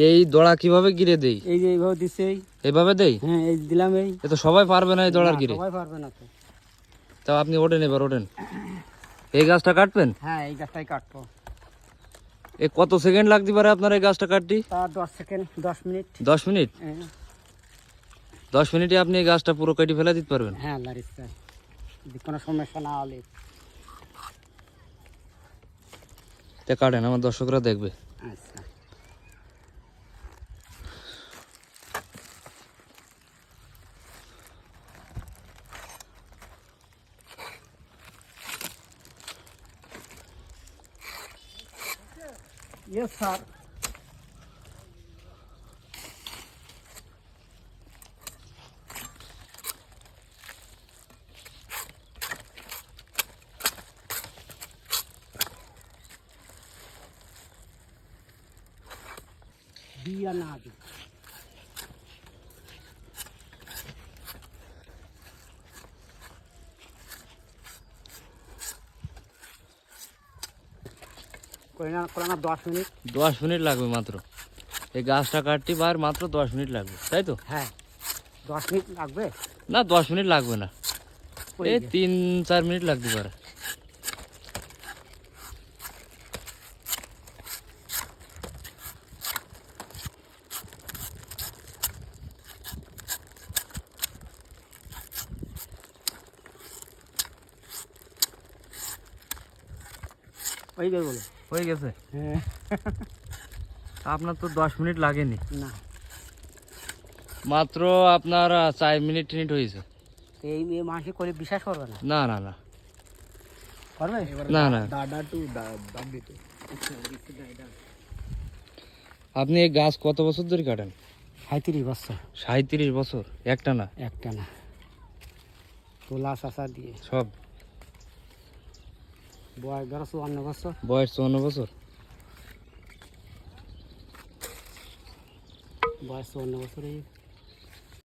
এই দড়া কিভাবে গিরে দেই? এই যে এইভাবে দিচ্ছে, এইভাবে দেই? হ্যাঁ এই দিলাম। এই এ তো সবাই পারবে না এই দড়ার গিরে। সবাই পারবে না তো। তাও আপনি ওঠেন, এবার ওঠেন। এই গাছটা কাটবেন? হ্যাঁ এই গাছটাই কাটবো। এ কত সেকেন্ড লাগতে পারে আপনার এই গাছটা কাটতে? তা 10 সেকেন্ড, 10 মিনিট। 10 মিনিট? হ্যাঁ 10 মিনিটে আপনি এই গাছটা পুরো কেটে ফেলে দিতে পারবেন? হ্যাঁ আল্লাহর ইচ্ছা, যদি কোনো সমস্যা না হলে। তা কাটেন, আমার দর্শকরা দেখবে। আচ্ছা ইয়েস স্যার। দিয়া না দি করে না 10 মিনিট। 10 মিনিট লাগবে মাত্র এই গাছটা কাটতে, বার মাত্র 10 মিনিট লাগবে, তাই তো? হ্যাঁ 10 মিনিট লাগবে। না 10 মিনিট লাগবে না, এই 3-4 মিনিট লাগতে পারে। ওই যে বলো হয়ে গেছে? হ্যাঁ আপনার তো 10 মিনিট লাগেনি, না মাত্র আপনার 4 মিনিট টিনিট হয়েছে। এই মাসে করে বিশ্বাস করবে না। না না না করবে না না, দাদা টু দাম দিতে। আপনি এই গাছ কত বছর ধরে কাটেন? 37 বছর। 37 বছর একটা না? একটা না, তোলা চাষা দিয়ে সব বয়স 54 বছর। বয়স 54 বছর? বয়স 54 বছর।